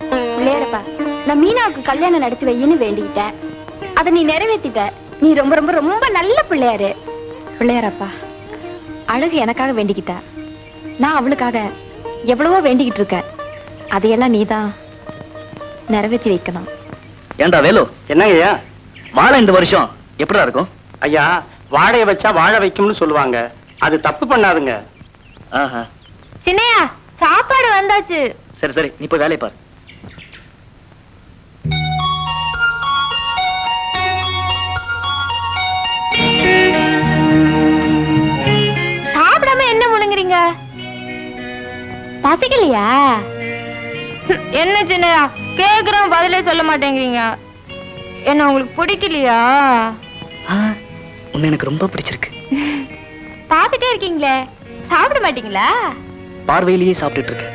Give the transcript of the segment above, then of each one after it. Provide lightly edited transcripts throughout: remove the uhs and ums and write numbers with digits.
பிள்ளையாரப்பா, நான் மீனாவுக்கு கல்யாணம் நடத்தி வையின்னு வேண்டிக்கிட்டேன். அதை நீ நிறைவேற்றிட்ட. நீ ரொம்ப ரொம்ப ரொம்ப நல்ல பிள்ளையாரு. பிள்ளையாரப்பா, அழகு எனக்காக வேண்டிக்கிட்ட, நான் அவளுக்காக எவ்வளவோ வேண்டிக்கிட்டு இருக்கேன். அதையெல்லாம் நீதான் நிறைவேற்றி வைக்கணும். ஏண்டா வேலு, என்னங்க ஐயா வாழை இந்த வருஷம் எப்படிடா இருக்கும்? ஐயா, வாழைய வச்சா வாழை வைக்கும்னு சொல்லுவாங்க. அது தப்பு பண்ணாதுங்க. சின்னையா, சாப்பாடு வந்தாச்சு. சரி சரி, நீ போய் வேலையை பாரு. சாப்பிடாம என்ன முழுங்குறீங்க? பசிக்கலையா? என்ன சின்னையா, கேக்குறோம் பதிலே சொல்ல மாட்டேங்கிறீங்க. என்ன உங்களுக்கு பிடிக்கலையா? உன்னை எனக்கு ரொம்ப பிடிச்சிருக்கு. பாத்துட்டே இருக்கீங்களே, சாப்பிட மாட்டீங்களா? பார்வையிலேயே சாப்பிட்டுட்டு இருக்க.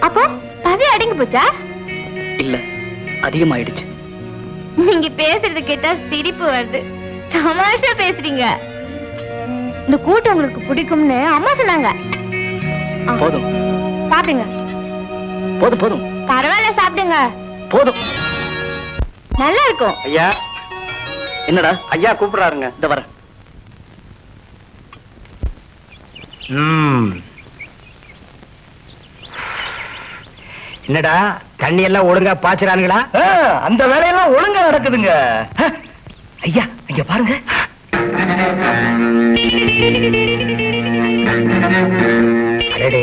அப்போ பசி அடங்கி போச்சா? இல்ல, அதிகமாயிடுச்சு. நீங்க பேசுறது கேட்டா சிரிப்பு வருது. தமாஷா பேசுறீங்க. இந்த கூட்டம் உங்களுக்கு பிடிக்கும்னு அம்மா சொன்னாங்க. போதும் சாப்பிடுங்க. போதும் போதும், பரவாயில்ல, சாப்பிடுங்க. போதும், நல்லா இருக்கும். ஐயா, என்னடா? ஐயா கூப்பிடுறாருங்க. இந்த வர. என்னடா, தண்ணி எல்லாம் ஒழுங்கா பாய்ச்சறானுங்களா? அந்த வேலையெல்லாம் ஒழுங்கா நடக்குதுங்க. ஐயா, இங்க பாருங்க. அடடே,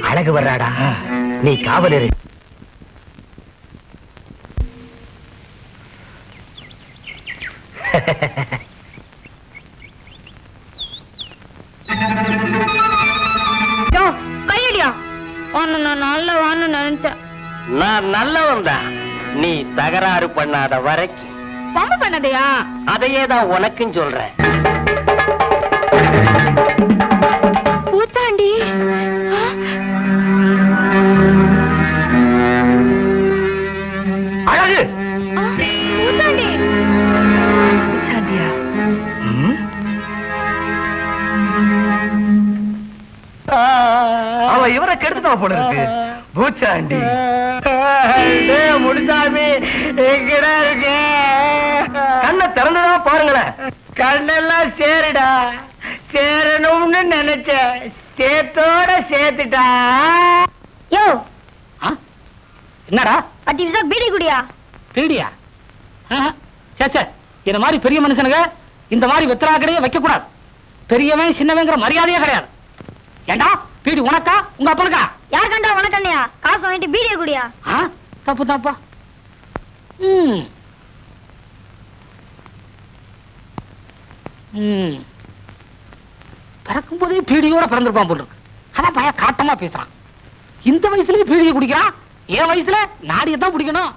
அழகு வர்றாடா. நீ காவல் இரு. கையடியா, நான் நல்லவான்னு நினைச்சேன். நான் நல்லவன் தான். நீ தகராறு பண்ணாத வரைக்கும். பம்பு பண்ணதையா? அதையே தான் உனக்கும் சொல்றேன். பூச்சாண்டி, அழகு பூச்சாண்டி. அவ இவரை கெடுத்துட்டா போல இருக்கு. பூச்சாண்டி முடிச்சாமி எங்கடா இருக்கு? கண்ணை திறந்துதான் பாருங்களேன். கண்ணெல்லாம் சேருடா. சேரணும்னு நினைச்ச, சேத்தோட சேர்த்துட்டா. யோ, என்னடா 10 நிமிஷம் பீடி குடியா? பீடியா? சேச்சே, இந்த மாதிரி பெரிய மனுஷனுங்க இந்த மாதிரி வெத்தலா கடையே வைக்க கூடாது. பெரியவன் சின்னவங்கிற மரியாதையே கிடையாது. ஏண்டா, பீடி உனக்கா உங்க அப்பனுக்கா? யார் கண்டா உனக்கு அண்ணையா? காசு வாங்கிட்டு பீடியை குடியா? தப்பு தப்பா. பிறக்கும் போதே பீடியோட பிறந்திருப்பான் போல இருக்கு. அதான் பையன் காட்டமா பேசுறான். இந்த வயசுலயே பீடியை குடிக்கிறான். என் வயசுல நாடியத்தான் பிடிக்கணும்.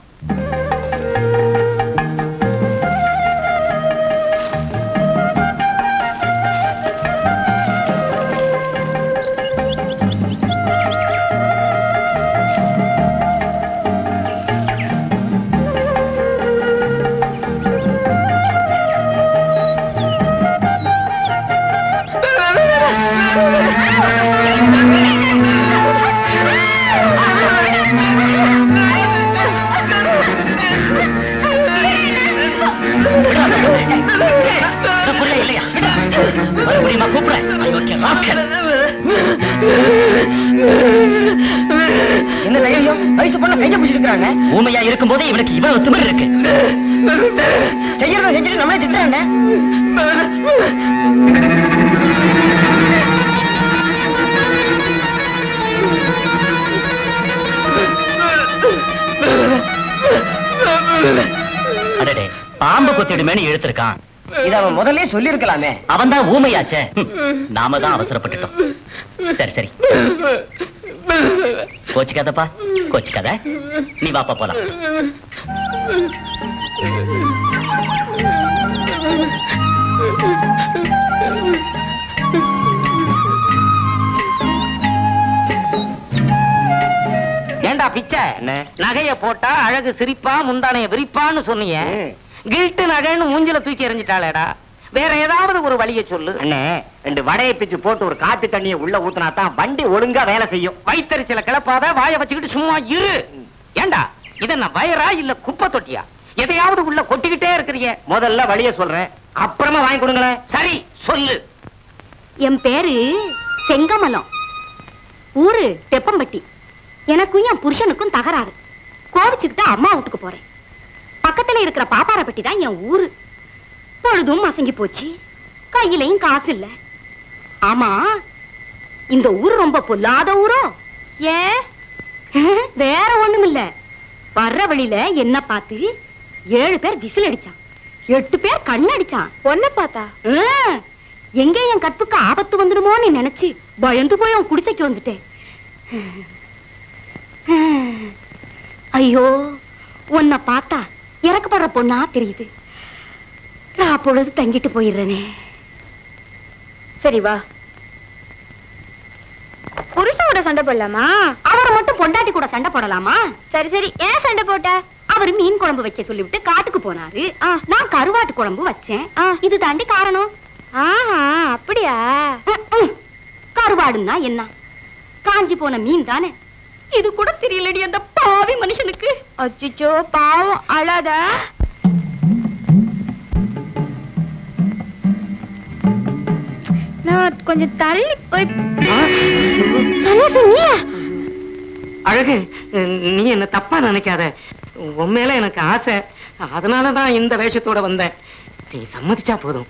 என்ன தைரியம்? வயசு பொண்ணு கைய பிடிச்சிருக்காங்க. ஊமையா இருக்கும் போதே இவனுக்கு இவ்வளவு திமிரு இருக்கு. செய்யறத செஞ்சுட்டு நம்மளே திட்டுறாங்க. அடடே, பாம்பு கொத்திடுமேனு இழுத்திருக்கான். இத அவன் முதல்ல சொல்லி இருக்கலாமே. அவன் தான் ஊமையாச்சே. நாம தான் அவசரப்பட்டுட்டோம். சரி சரி, கோச்சிக்காதப்பா, கோச்சிக்காத. நீ வாப்பா போலாம். ஏண்டா பிச்சை, நகைய போட்டா அழகு சிரிப்பா முந்தானைய விரிப்பான்னு சொன்னீங்க. கில்ட்டு நகைன்னு மூஞ்சில தூக்கி எறிஞ்சிட்டாளேடா. வேற ஏதாவது ஒரு வழியை சொல்லு. அண்ணே, 2 வடையை பிச்சு போட்டு ஒரு காத்து தண்ணியை உள்ள ஊத்துனா தான் வண்டி ஒழுங்கா வேலை செய்யும். வயித்தறிச்சல கிளப்பாத, வாய வச்சுக்கிட்டு சும்மா இரு. ஏண்டா இத நான் வயரா இல்ல குப்பை தொட்டியா? எதையாவது உள்ள கொட்டிக்கிட்டே இருக்கிறீங்க. முதல்ல வழிய சொல்றேன், அப்புறமா வாங்கி கொடுங்களேன். சரி சொல்லு. என் பேரு செங்கமலம், ஊரு தெப்பம்பட்டி. எனக்கும் என் புருஷனுக்கும் தகராறு. கோவிச்சுக்கிட்டு அம்மா வீட்டுக்கு போறேன். பக்கத்துல இருக்கிற பாப்பாரப்பட்டி தான் என் ஊரு. பொழுதும் மசங்கி போச்சு, கையிலையும் காசு இல்ல. ஆமா, இந்த ஊர் ரொம்ப பொல்லாத ஊரோ? ஏன்? வேற ஒண்ணும் இல்ல. வர்ற வழியில என்ன பார்த்து 7 பேர் விசில் அடிச்சான், 8 பேர் கண்ணு அடிச்சான். ஒன்ன பார்த்தா எங்க என் கற்புக்கு ஆபத்து வந்துடுமோன்னு நினைச்சு பயந்து போய் அவன் குடிசைக்கு வந்துட்டேன். ஐயோ, உன்னை பார்த்தா இறக்கப்படுற பொண்ணா தெரியுது. நான் பொழுது தங்கிட்டு போயிடுறேனே. சரி வா. புருஷனோட சண்டை போடலாமா? அவரை மட்டும் பொண்டாட்டி கூட சண்டை போடலாமா? சரி சரி, ஏன் சண்டை போட்ட? அவரு மீன் குழம்பு வைக்க சொல்லிவிட்டு காட்டுக்கு போனாரு. நான் கருவாட்டு குழம்பு வச்சேன். இது தாண்டி காரணம். ஆஹா, அப்படியா? கருவாடுன்னா என்ன? காஞ்சி போன மீன் தானே. இது கூட தெரியலடி அந்த பாவி மனுஷனுக்கு. அச்சோ பாவம், அழாத. நான் கொஞ்சம் தள்ளி போய். அழகு, நீ என்ன தப்பா நினைக்காத. உன் மேல எனக்கு ஆசை, அதனாலதான் இந்த வேஷத்தோட வந்தேன். நீ சம்மதிச்சா போதும்,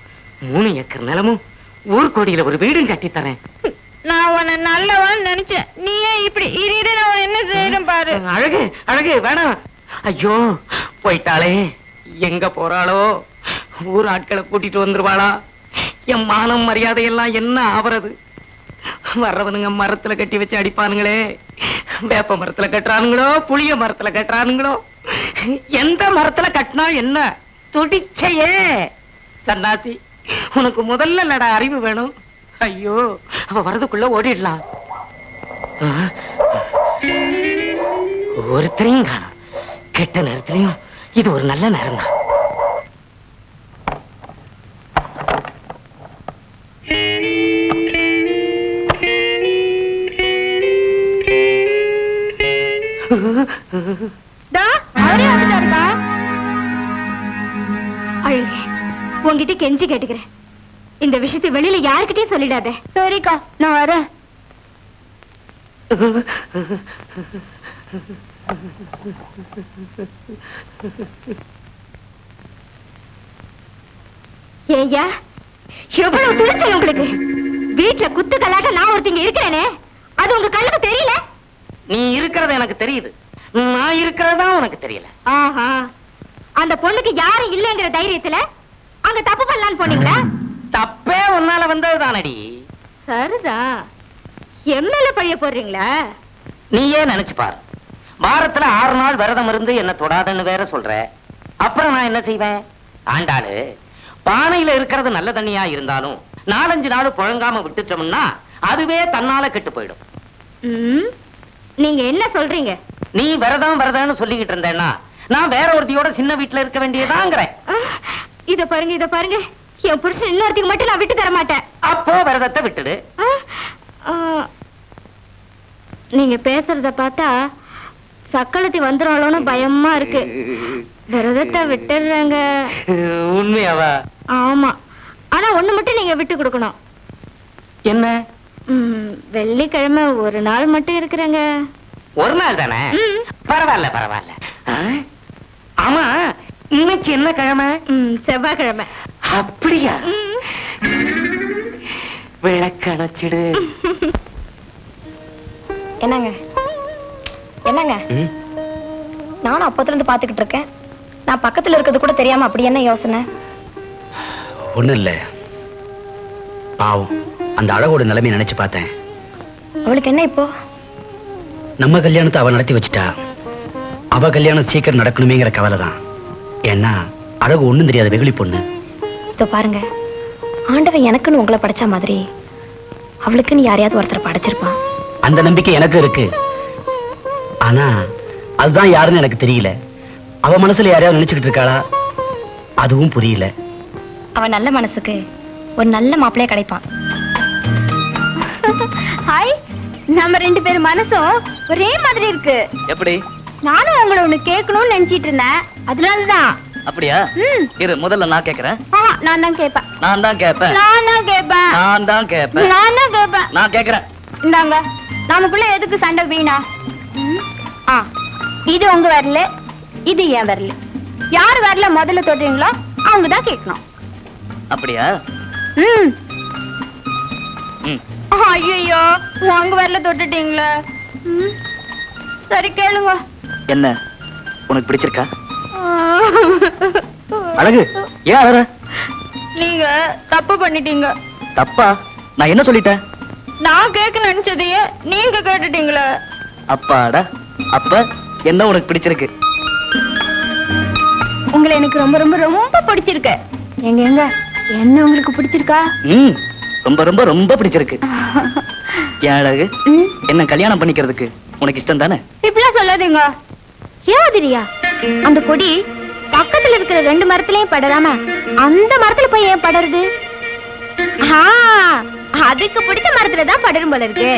3 ஏக்கர் நிலமும் ஊர்கோடியில ஒரு வீடும் கட்டி தரேன். நான் உன்னை நல்லவன் நினைச்சேன், நீ ஏன் இப்படி இரு? நான் என்ன செய்யறேன் பாரு. அழகு அழகு, வேணாம். ஐயோ, போயிட்டாளே, எங்க போறாளோ? ஊர் ஆட்களை கூட்டிட்டு வந்துருவாளா? என் மானம் மரியாதை எல்லாம் என்ன ஆவறது? வர்றவனுங்க மரத்துல கட்டி வச்சு அடிப்பானுங்களே. வேப்ப மரத்துல கட்டுறானுங்களோ, புளிய மரத்துல கட்டுறானுங்களோ, எந்த மரத்துல கட்டினா என்ன? துடிச்சையே சன்னாசி, உனக்கு முதல்ல நட அறிவு வேணும். ஐயோ, அவ வரதுக்குள்ள ஓடிடலாம். ஒருத்தரையும் காணும். கெட்ட நேரத்திலையும் இது ஒரு நல்ல நேரம் தான். அழகே, உன்கிட்ட கெஞ்சி கேட்டுக்கிறேன், இந்த விஷயத்தை வெளியில யாருக்கிட்டே சொல்லிடாத. சரிக்கா, நான் வரேன். ஏய்யா, எவ்வளவு துணிச்சல் உங்களுக்கு! வீட்டுல குத்து கல்லாட்ட நான் ஒருத்தங்க இருக்கிறேனே, அது உங்க கண்ணுக்கு தெரியல? நீ இருக்கிறது எனக்கு தெரியுது, நான் இருக்கிறதா உனக்கு தெரியல. ஆஹா, அந்த பொண்ணுக்கு யாரும் இல்லைங்கிற தைரியத்துல அங்க தப்பு பண்ணலான்னு போனீங்களா? தப்பே உன்னால வந்ததுதானடி. சரிதா, எம்எல்ஏ பழிய போடுறீங்களா? நீயே நினைச்சு பாரு, வாரத்துல 6 நாள் விரதம் இருந்து என்ன தொடாதன்னு வேற சொல்ற. அப்புறம் நான் என்ன செய்வேன்? ஆண்டாளு, பானையில இருக்கிறது நல்ல தண்ணியா இருந்தாலும் 4-5 நாள் புழங்காம விட்டுட்டோம்னா அதுவே தன்னால கெட்டு போயிடும். நீங்க என்ன சொல்றீங்க? நீ விரதம் விரதம்னு சொல்லிக்கிட்டு இருந்தேன்னா நான் வேற ஒருத்தியோட சின்ன வீட்டுல இருக்க வேண்டியதாங்கிறேன். இத பாருங்க, இத பாருங்க, என் புருஷன் இன்னொருத்திக்கு மட்டும் நான் விட்டு தர மாட்டேன். அப்போ விரதத்தை விட்டுடு. நீங்க பேசுறத பார்த்தா சக்களத்தி வந்துருவாளோன்னு பயமா இருக்கு. விரதத்தை விட்டுடுறாங்க. உண்மையாவா? ஆமா, ஆனா ஒண்ணு மட்டும் நீங்க விட்டு கொடுக்கணும். என்ன? வெள்ளிக்கிழமை ஒரு நாள் மட்டும் இருக்கிறேங்க. ஒரு நாள் தானே? பரவாயில்ல பரவாயில்ல. ஆமா, இன்னைக்கு என்ன கிழமை? செவ்வாய்க்கிழமை. அப்படியா? விளக்கணைச்சிடு. என்னங்க என்னங்க, நானும் அப்பத்துல இருந்து பாத்துக்கிட்டு இருக்கேன். நான் பக்கத்துல இருக்கிறது கூட தெரியாம அப்படி என்ன யோசனை? ஒண்ணும் இல்ல, பாவம் அந்த அழகோட நிலைமை நினைச்சு பார்த்தேன். அவளுக்கு என்ன இப்போ? நம்ம கல்யாணத்தை அவ நடத்தி வச்சுட்டா, அவ கல்யாணம் சீக்கிரம் நடக்கணுமேங்கிற கவலை தான். ஏன்னா அழகு ஒண்ணும் தெரியாத வெகுளி பொண்ணு. இதோ பாருங்க, ஆண்டவன் எனக்குன்னு உங்களை படைச்ச மாதிரி அவளுக்குன்னு யாரையாவது ஒருத்தர் படைச்சிருப்பான். அந்த நம்பிக்கை எனக்கு இருக்கு. ஆனா அதுதான் யாருன்னு எனக்கு தெரியல. அவ மனசுல யாரையாவது நினைச்சுக்கிட்டு இருக்காளா, அதுவும் புரியல. அவன் நல்ல மனசுக்கு ஒரு நல்ல மாப்பிள்ளைய கிடைப்பான். ஹாய், நம்ம 2 பேரும் மனசும் ஒரே மாதிரி இருக்கு. எப்படி? நானும் உங்களை ஒண்ணு கேட்கணும்னு நினைச்சிட்டு இருந்தேன். அதனாலதான். அப்படியா? இரு, முதல்ல நான் கேக்குறேன். நான் தான் கேட்பேன். நான் தான் கேட்பேன். நான் தான் கேட்பேன். நான் தான் கேட்பேன். நான் தான் கேட்பேன். நான் கேக்குறேன். இந்தாங்க, நமக்குள்ள எதுக்கு சண்டை வீணா? இது உங்க வரல, இது ஏன் வரல. யார் வரல முதல்ல தொடுறீங்களோ அவங்க தான் கேட்கணும். அப்படியா? ஐயோ, உங்க வரல தொட்டுட்டீங்களே. சரி கேளுங்க. என்ன உனக்கு பிடிச்சிருக்கா? அழகு, ஏன் அழற? நீங்க தப்பு பண்ணிட்டீங்க. தப்பா? நான் என்ன சொல்லிட்டேன்? நான் கேட்க நினைச்சதையே நீங்க கேட்டுட்டீங்களே. அப்பாடா, அப்ப என்ன உனக்கு பிடிச்சிருக்கு? உங்களை எனக்கு ரொம்ப ரொம்ப ரொம்ப பிடிச்சிருக்கு. எங்க எங்க என்ன உங்களுக்கு பிடிச்சிருக்கா? ரொம்ப ரொம்ப ரொம்ப பிடிச்சிருக்கு. ஏன் அழகு, என்ன கல்யாணம் பண்ணிக்கிறதுக்கு உனக்கு இஷ்டம் தானே? இப்படிலாம் சொல்லாதீங்க. ஏதிரியா, அந்த கொடி பக்கத்துல இருக்கிற 2 மரத்திலயும் படராம அந்த மரத்துல போய் ஏன் படருது? அதுக்கு பிடிச்ச மரத்துலதான் படரும் போல இருக்கு.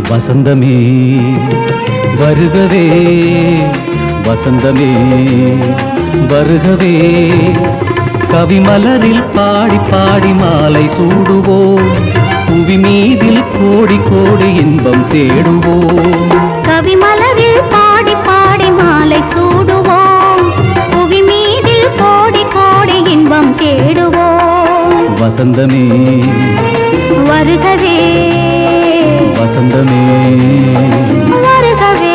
வசந்தமே வருகவே, வசந்தமே வருகவே, கவிமலரில் பாடி பாடி மாலை சூடுவோம், புவி மீதில் கோடி கோடி இன்பம் தேடுவோம். கவிமலரில் பாடி பாடி மாலை சூடுவோம், புவி மீதில் கோடி கோடி இன்பம் தேடுவோம். வசந்தமே வருகவே, வசந்தமே வருகவே.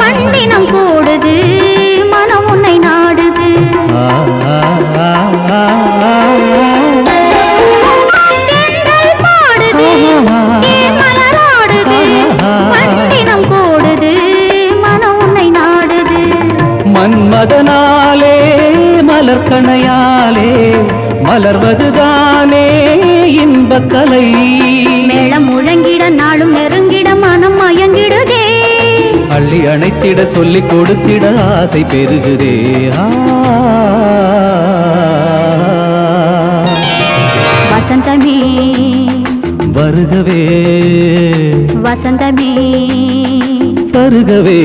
பண்டினம் கூடுது, மனம் உன்னை நாடுது. பாடுது, மலராடுது, பண்டினம் கூடுது, மனம் உன்னை நாடுது. மன்மதனாலே மலர்கணையாலே மலர்வதுதானே இன்பக்கலை. மேளம் முழங்கிட நாளும் நெருங்கிட மனம் மயங்கிடுதே, அள்ளி அணைத்திட சொல்லிக் கொடுத்திட ஆசை பெருகுதே. வசந்தமே வருகவே, வசந்தமே வருகவே.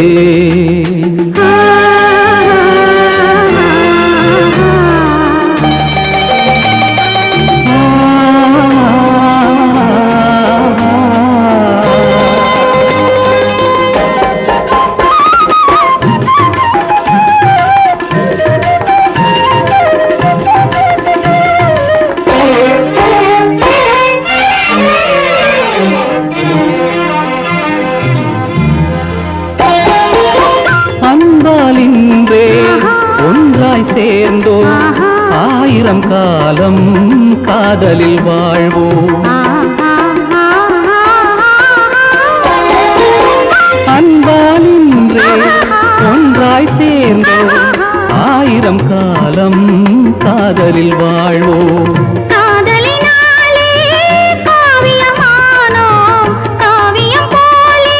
அன்பாலின்றே ஒன்றாய் சேர்ந்தோம், ஆயிரம் காலம் காதலில் வாழ்வோம். அன்பாலின்றே ஒன்றாய் சேர்ந்தோம், ஆயிரம் காலம் காதலில் வாழ்வோம். காதலினாலே காவியமானோம், காவியம் போலே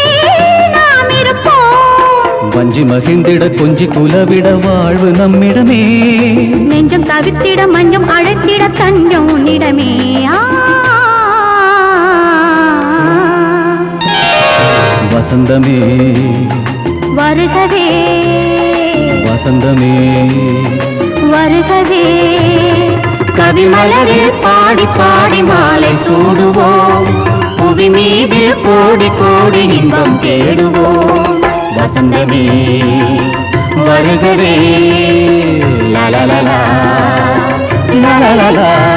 வஞ்சி மகிழ்ந்திட கொஞ்சி குலவிட வாழ்வு நம்மிடமே. நெஞ்சம் தவித்திட மஞ்சம் அழைத்திட தஞ்சம் உன்னிடமே. வசந்தமே வருகவே வசந்தமே வருகவே. கவிமலரில் பாடி பாடி மாலை சூடுவோம். புவி மீதில் கோடி கோடி இன்பம் தேடுவோம். வசந்தமே வருகவே. லலலலா லலலலா